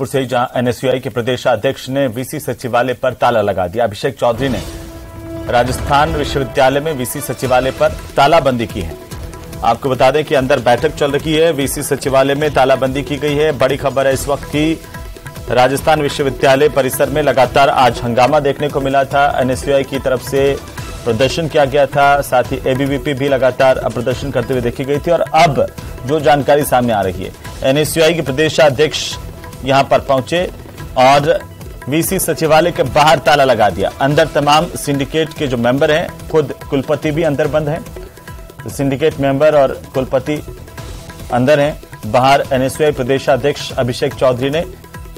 से ही जहां एनएसयूआई के प्रदेश अध्यक्ष ने वीसी सचिवालय पर ताला लगा दिया। अभिषेक चौधरी ने राजस्थान विश्वविद्यालय में वीसी सचिवालय पर तालाबंदी की है। आपको बता दें कि अंदर बैठक चल रही है, वीसी सचिवालय में तालाबंदी की गई है। बड़ी खबर है इस वक्त की राजस्थान विश्वविद्यालय परिसर में लगातार आज हंगामा देखने को मिला था। एनएसयूआई की तरफ से प्रदर्शन किया गया था, साथ ही एबीवीपी भी लगातार प्रदर्शन करते हुए देखी गई थी। और अब जो जानकारी सामने आ रही है, एनएसयूआई के प्रदेशाध्यक्ष यहां पर पहुंचे और वीसी सचिवालय के बाहर ताला लगा दिया। अंदर तमाम सिंडिकेट के जो मेंबर हैं, खुद कुलपति भी अंदर बंद हैं, तो सिंडिकेट मेंबर और कुलपति अंदर हैं। बाहर एनएसयूआई प्रदेशाध्यक्ष अभिषेक चौधरी ने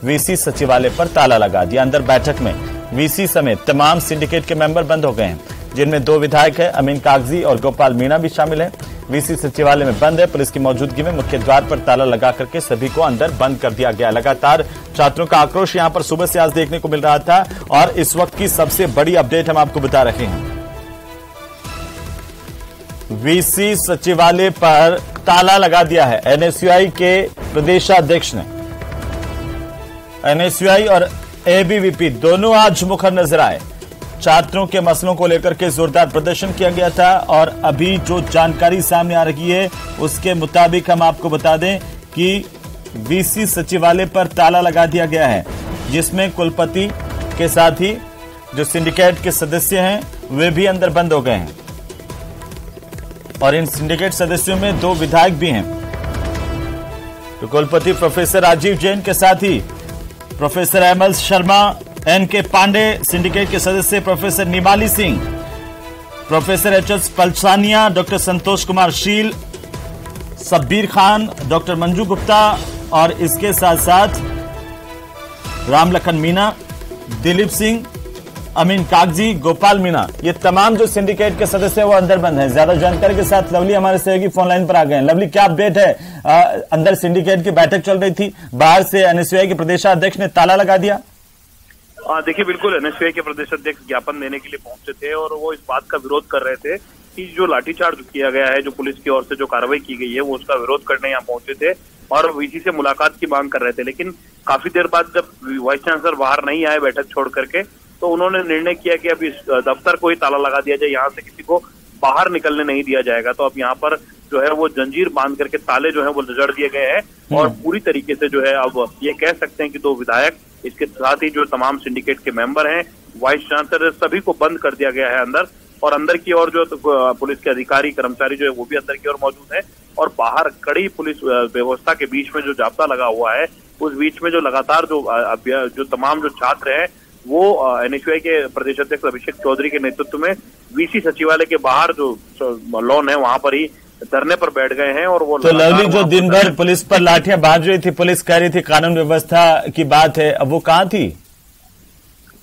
वीसी सचिवालय पर ताला लगा दिया। अंदर बैठक में वीसी समेत तमाम सिंडिकेट के मेंबर बंद हो गए हैं, जिनमें 2 विधायक हैं, अमीन कागजी और गोपाल मीणा भी शामिल हैं। वीसी सचिवालय में बंद है। पुलिस की मौजूदगी में मुख्य द्वार पर ताला लगा करके सभी को अंदर बंद कर दिया गया। लगातार छात्रों का आक्रोश यहां पर सुबह से आज देखने को मिल रहा था और इस वक्त की सबसे बड़ी अपडेट हम आपको बता रहे हैं। वीसी सचिवालय पर ताला लगा दिया है एनएसयूआई के प्रदेशाध्यक्ष ने। एनएसयूआई और एबीवीपी दोनों आज मुखर नजर आए। छात्रों के मसलों को लेकर के जोरदार प्रदर्शन किया गया था और अभी जो जानकारी सामने आ रही है उसके मुताबिक हम आपको बता दें कि वीसी सचिवालय पर ताला लगा दिया गया है, जिसमें कुलपति के साथ ही जो सिंडिकेट के सदस्य हैं वे भी अंदर बंद हो गए हैं और इन सिंडिकेट सदस्यों में 2 विधायक भी हैं। तो कुलपति प्रोफेसर राजीव जैन के साथ ही professor Ahmad Sharma, NK Pandey, syndicate के सदस्य professor Nimali Singh, professor HS Palsania, doctor Santosh Kumar Sheel, Sabbir Khan, doctor Manju Gupta और इसके साथ साथ रामलखन मीणा, दिलीप सिंह, अमीन कागजी, गोपाल मीणा, ये तमाम जो सिंडिकेट के सदस्य वो अंदर बंद हैं। ज्यादा जानकारी के साथ लवली हमारे सहयोगी फोन लाइन पर आ गए हैं। लवली, क्या अपडेट है? अंदर सिंडिकेट की बैठक चल रही थी, बाहर से एनएसयूआई के प्रदेशाध्यक्ष ने ताला लगा दिया। देखिए, बिल्कुल एनएसयूआई के प्रदेश अध्यक्ष ज्ञापन देने के लिए पहुंचे थे और वो इस बात का विरोध कर रहे थे कि जो लाठीचार्ज किया गया है, जो पुलिस की ओर से जो कार्रवाई की गई है, वो उसका विरोध करने यहाँ पहुंचे थे और वीसी से मुलाकात की मांग कर रहे थे। लेकिन काफी देर बाद जब वाइस चांसलर बाहर नहीं आए बैठक छोड़ करके, तो उन्होंने निर्णय किया कि अब इस दफ्तर को ही ताला लगा दिया जाए, यहाँ से किसी को बाहर निकलने नहीं दिया जाएगा। तो अब यहाँ पर जो है वो जंजीर बांध करके ताले जो है वो जड़ दिए गए हैं और पूरी तरीके से जो है अब ये कह सकते हैं कि 2 विधायक, इसके साथ ही जो तमाम सिंडिकेट के मेंबर हैं, वाइस चांसलर, सभी को बंद कर दिया गया है अंदर। और अंदर की ओर जो पुलिस के अधिकारी कर्मचारी जो है वो भी अंदर की ओर मौजूद है और बाहर कड़ी पुलिस व्यवस्था के बीच में जो जाब्ता लगा हुआ है, उस बीच में जो लगातार जो तमाम जो छात्र हैं वो एनएसयूआई के प्रदेश अध्यक्ष अभिषेक चौधरी के नेतृत्व में वीसी सचिवालय के बाहर जो लॉन है वहां पर ही धरने पर बैठ गए हैं। और वो तो लवली, जो दिन भर पुलिस पर लाठियां बांध रही थी, पुलिस कह रही थी कानून व्यवस्था की बात है, अब वो कहां थी?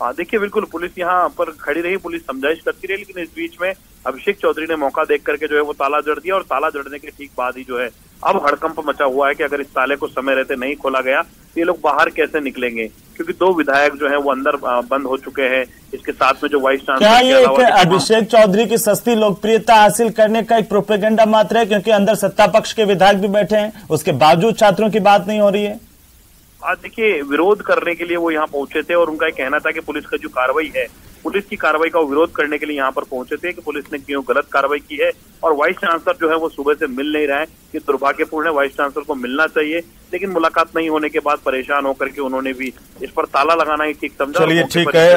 देखिए, बिल्कुल पुलिस यहाँ पर खड़ी रही, पुलिस समझाइश करती रही, लेकिन इस बीच में अभिषेक चौधरी ने मौका देख करके जो है वो ताला जड़ दिया और ताला जड़ने के ठीक बाद ही जो है अब हड़कंप मचा हुआ है कि अगर इस ताले को समय रहते नहीं खोला गया तो ये लोग बाहर कैसे निकलेंगे, क्योंकि 2 विधायक जो है वो अंदर बंद हो चुके हैं। इसके साथ में जो वाइस चांसलर, क्या ये अभिषेक चौधरी की सस्ती लोकप्रियता हासिल करने का एक प्रोपेगेंडा मात्र है, क्योंकि अंदर सत्ता पक्ष के विधायक भी बैठे हैं, उसके बावजूद छात्रों की बात नहीं हो रही है? देखिए, विरोध करने के लिए वो यहाँ पहुंचे थे और उनका कहना था कि पुलिस का जो कार्रवाई है, पुलिस की कार्रवाई का विरोध करने के लिए यहाँ पर पहुंचे थे कि पुलिस ने क्यों गलत कार्रवाई की है। और वाइस चांसलर जो है वो सुबह से मिल नहीं रहे हैं, ये दुर्भाग्यपूर्ण है। वाइस चांसलर को मिलना चाहिए, लेकिन मुलाकात नहीं होने के बाद परेशान होकर के उन्होंने भी इस पर ताला लगाना ही ठीक समझा। चलिए, ठीक है,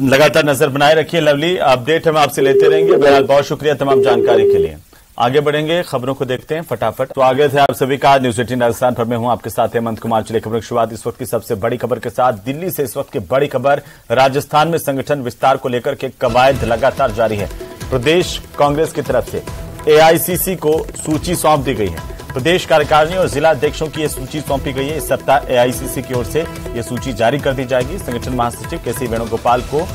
लगातार नजर बनाए रखिए लवली, अपडेट हम आपसे लेते रहेंगे। बहुत शुक्रिया तमाम जानकारी के लिए। आगे बढ़ेंगे, खबरों को देखते हैं फटाफट। तो आगे थे आप सभी का न्यूज 18 राजस्थान पर मैं हूं आपके साथ हेमंत कुमार। चलिए खबरों की शुरुआत इस वक्त की सबसे बड़ी खबर के साथ। दिल्ली से इस वक्त की बड़ी खबर, राजस्थान में संगठन विस्तार को लेकर के कवायद लगातार जारी है। प्रदेश कांग्रेस की तरफ से एआईसीसी को सूची सौंप दी गई है। प्रदेश कार्यकारिणी और जिला अध्यक्षों की यह सूची सौंपी गई है। इस सप्ताह एआईसीसी की ओर से यह सूची जारी कर दी जाएगी। संगठन महासचिव केसी वेणुगोपाल को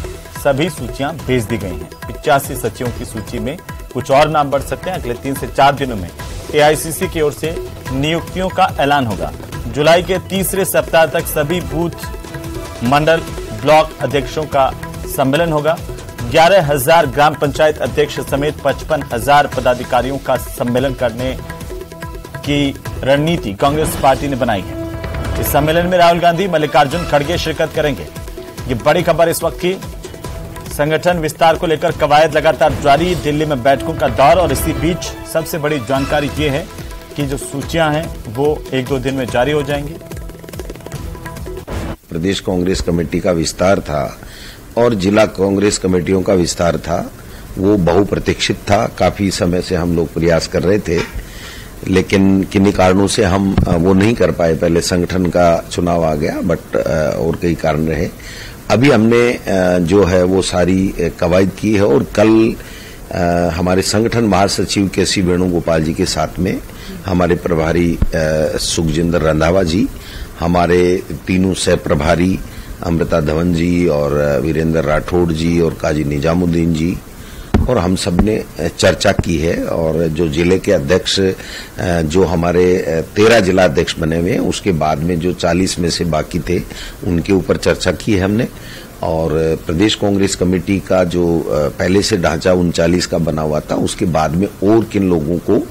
सभी सूचियां भेज दी गई हैं। 85 सचिवों की सूची में कुछ और नाम बढ़ सकते हैं। अगले 3 से 4 दिनों में एआईसीसी की ओर से नियुक्तियों का ऐलान होगा। जुलाई के तीसरे सप्ताह तक सभी बूथ मंडल ब्लॉक अध्यक्षों का सम्मेलन होगा। 11,000 ग्राम पंचायत अध्यक्ष समेत 55,000 पदाधिकारियों का सम्मेलन करने की रणनीति कांग्रेस पार्टी ने बनाई है। इस सम्मेलन में राहुल गांधी, मल्लिकार्जुन खड़गे शिरकत करेंगे। ये बड़ी खबर इस वक्त की। संगठन विस्तार को लेकर कवायद लगातार जारी, दिल्ली में बैठकों का दौर, और इसी बीच सबसे बड़ी जानकारी ये है कि जो सूचियां हैं वो 1-2 दिन में जारी हो जाएंगी। प्रदेश कांग्रेस कमेटी का विस्तार था और जिला कांग्रेस कमेटियों का विस्तार था, वो बहुप्रतीक्षित था। काफी समय से हम लोग प्रयास कर रहे थे, लेकिन किन्हीं कारणों से हम वो नहीं कर पाए। पहले संगठन का चुनाव आ गया, बट और कई कारण रहे। अभी हमने जो है वो सारी कवायद की है, और कल हमारे संगठन महासचिव केसी वेणुगोपाल जी के साथ में हमारे प्रभारी सुखजिंदर रंधावा जी, हमारे तीनों सह प्रभारी अमृता धवन जी और वीरेंद्र राठौड़ जी और काजी निजामुद्दीन जी, और हम सब ने चर्चा की है। और जो जिले के अध्यक्ष, जो हमारे 13 जिला अध्यक्ष बने हुए हैं, उसके बाद में जो 40 में से बाकी थे, उनके ऊपर चर्चा की है हमने। और प्रदेश कांग्रेस कमेटी का जो पहले से ढांचा 39 का बना हुआ था, उसके बाद में और किन लोगों को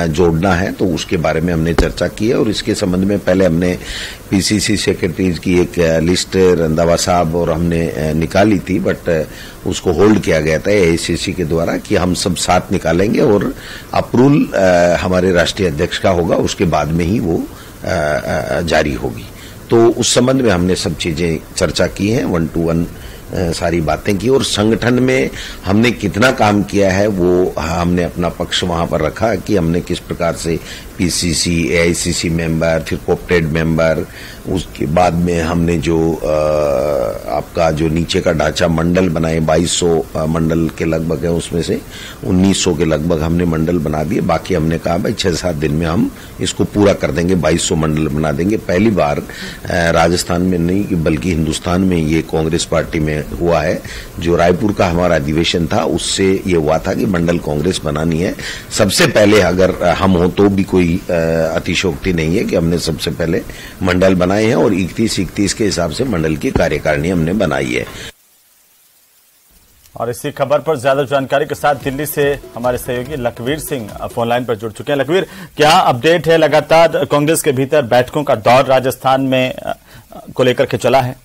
जोड़ना है, तो उसके बारे में हमने चर्चा की है। और इसके संबंध में पहले हमने पीसीसी सेक्रेटरीज की एक लिस्ट रंधावा साहब और हमने निकाली थी, बट उसको होल्ड किया गया था एआईसीसी के द्वारा कि हम सब साथ निकालेंगे, और अप्रूवल हमारे राष्ट्रीय अध्यक्ष का होगा, उसके बाद में ही वो जारी होगी। तो उस संबंध में हमने सब चीजें चर्चा की हैं, 1 to 1 सारी बातें की। और संगठन में हमने कितना काम किया है वो हमने अपना पक्ष वहां पर रखा कि हमने किस प्रकार से पीसीसी, एआईसीसी मेंबर, फिर कोऑपरेड मेंबर, उसके बाद में हमने जो आपका जो नीचे का ढांचा मंडल बनाए, 2200 मंडल के लगभग है, उसमें से 1900 के लगभग हमने मंडल बना दिए। बाकी हमने कहा भाई 6-7 दिन में हम इसको पूरा कर देंगे, 2200 मंडल बना देंगे। पहली बार राजस्थान में नहीं बल्कि हिंदुस्तान में ये कांग्रेस पार्टी में हुआ है। जो रायपुर का हमारा अधिवेशन था, उससे ये हुआ था कि मंडल कांग्रेस बनानी है। सबसे पहले अगर हम हो तो भी कोई अतिशयोक्ति नहीं है कि हमने सबसे पहले मंडल बनाए हैं, और 31 के हिसाब से मंडल की कार्यकारिणी हमने बनाई है। और इसी खबर पर ज्यादा जानकारी के साथ दिल्ली से हमारे सहयोगी लखवीर सिंह फोन लाइन पर जुड़ चुके हैं। लखवीर, क्या अपडेट है? लगातार कांग्रेस के भीतर बैठकों का दौर राजस्थान में को लेकर के चला है।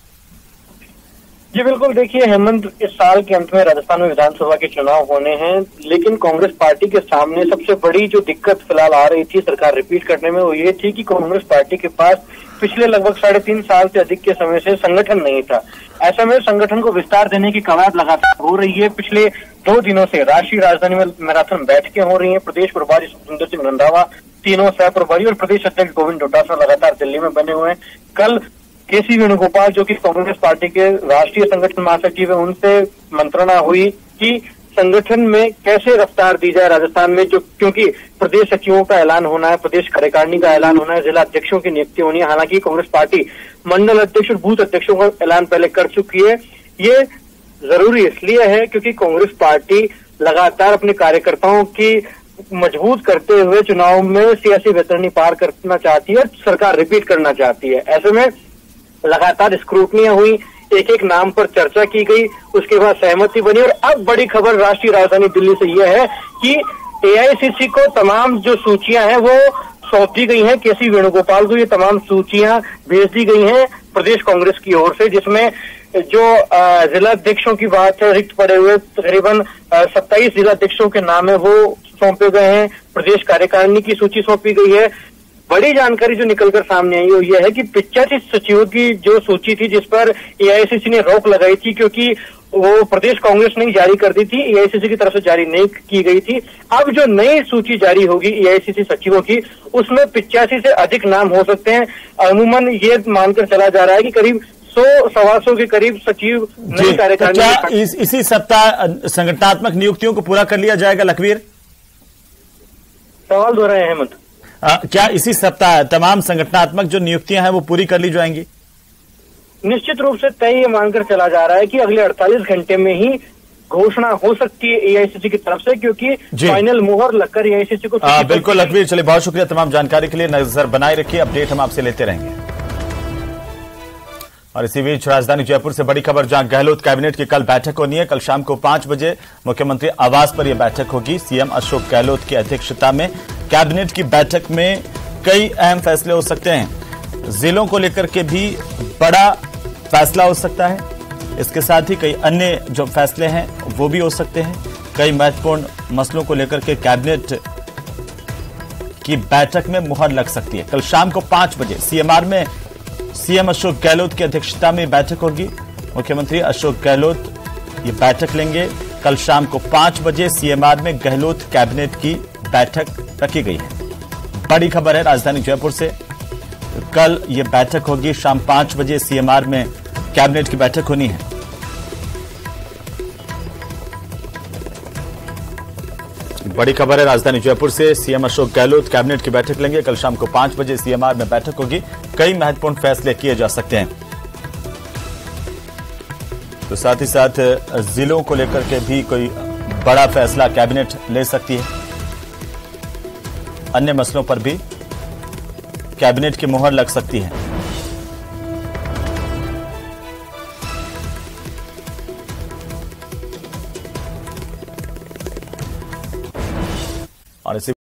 जी बिल्कुल, देखिए हेमंत, इस साल के अंत में राजस्थान में विधानसभा के चुनाव होने हैं, लेकिन कांग्रेस पार्टी के सामने सबसे बड़ी जो दिक्कत फिलहाल आ रही थी सरकार रिपीट करने में, वो ये थी कि कांग्रेस पार्टी के पास पिछले लगभग 3.5 साल से अधिक के समय से संगठन नहीं था। ऐसे में संगठन को विस्तार देने की कवायद लगातार हो रही है। पिछले 2 दिनों से राष्ट्रीय राजधानी में मैराथन बैठकें हो रही हैं। प्रदेश प्रभारी सुखजिंदर सिंह रंधावा, तीनों सह प्रभारी और प्रदेश अध्यक्ष गोविंद डोटासरा लगातार दिल्ली में बने हुए हैं। कल केसी वेणुगोपाल, जो कि कांग्रेस पार्टी के राष्ट्रीय संगठन महासचिव है, उनसे मंत्रणा हुई कि संगठन में कैसे रफ्तार दी जाए राजस्थान में, जो क्योंकि प्रदेश सचिवों का ऐलान होना है, प्रदेश कार्यकारिणी का ऐलान होना है, जिला अध्यक्षों की नियुक्ति होनी है। हालांकि कांग्रेस पार्टी मंडल अध्यक्ष और बूथ अध्यक्षों का ऐलान पहले कर चुकी है। ये जरूरी इसलिए है क्योंकि कांग्रेस पार्टी लगातार अपने कार्यकर्ताओं की मजबूत करते हुए चुनाव में सियासी बेहतरीनी पार करना चाहती है और सरकार रिपीट करना चाहती है। ऐसे में लगातार स्क्रूटनियां हुई, एक नाम पर चर्चा की गई, उसके बाद सहमति बनी, और अब बड़ी खबर राष्ट्रीय राजधानी दिल्ली से यह है कि एआईसीसी को तमाम जो सूचियां हैं वो सौंप दी गई हैं। केसी वेणुगोपाल को ये तमाम सूचियां भेज दी गई हैं प्रदेश कांग्रेस की ओर से, जिसमें जो जिला अध्यक्षों की बात है, रिक्त पड़े हुए तकरीबन 27 जिला अध्यक्षों के नाम है वो सौंपे गए हैं। प्रदेश कार्यकारिणी की सूची सौंपी गई है। बड़ी जानकारी जो निकलकर सामने आई वो ये है कि 85 सचिवों की जो सूची थी, जिस पर एआईसीसी ने रोक लगाई थी क्योंकि वो प्रदेश कांग्रेस ने जारी कर दी थी, एआईसीसी की तरफ से जारी नहीं की गई थी। अब जो नई सूची जारी होगी एआईसीसी सचिवों की, उसमें 85 से अधिक नाम हो सकते हैं। अमूमन ये मानकर चला जा रहा है कि करीब 100-125 के करीब सचिव नई कार्यकारिणी। क्या इसी सप्ताह संगठनात्मक नियुक्तियों को पूरा कर लिया जाएगा लखवीर? सवाल दोहराए हैं हेमंत। क्या इसी सप्ताह तमाम संगठनात्मक जो नियुक्तियां हैं वो पूरी कर ली जाएंगी? निश्चित रूप से तय ये मानकर चला जा रहा है कि अगले 48 घंटे में ही घोषणा हो सकती है एआईसीसी की तरफ से, क्योंकि फाइनल मुहर लगकर एआईसीसी को। बिल्कुल लखवीर, चलिए बहुत शुक्रिया तमाम जानकारी के लिए। नजर बनाए रखिए, अपडेट हम आपसे लेते रहेंगे। और इसी बीच राजधानी जयपुर से बड़ी खबर, जहां गहलोत कैबिनेट की कल बैठक होनी है। कल शाम को 5 बजे मुख्यमंत्री आवास पर यह बैठक होगी। सीएम अशोक गहलोत की अध्यक्षता में कैबिनेट की बैठक में कई अहम फैसले हो सकते हैं। जिलों को लेकर के भी बड़ा फैसला हो सकता है। इसके साथ ही कई अन्य जो फैसले हैं वो भी हो सकते हैं। कई महत्वपूर्ण मसलों को लेकर के कैबिनेट की बैठक में मुहर लग सकती है। कल शाम को 5 बजे सीएमआर में सीएम अशोक गहलोत की अध्यक्षता में बैठक होगी। मुख्यमंत्री अशोक गहलोत ये बैठक लेंगे। कल शाम को 5 बजे सीएमआर में गहलोत कैबिनेट की बैठक रखी गई है। बड़ी खबर है राजधानी जयपुर से। कल ये बैठक होगी शाम 5 बजे सीएमआर में कैबिनेट की बैठक होनी है। बड़ी खबर है राजधानी जयपुर से। सीएम अशोक गहलोत कैबिनेट की बैठक लेंगे। कल शाम को 5 बजे सीएमआर में बैठक होगी। कई महत्वपूर्ण फैसले किए जा सकते हैं। तो साथ ही साथ जिलों को लेकर के भी कोई बड़ा फैसला कैबिनेट ले सकती है। अन्य मसलों पर भी कैबिनेट की मुहर लग सकती है। और इसी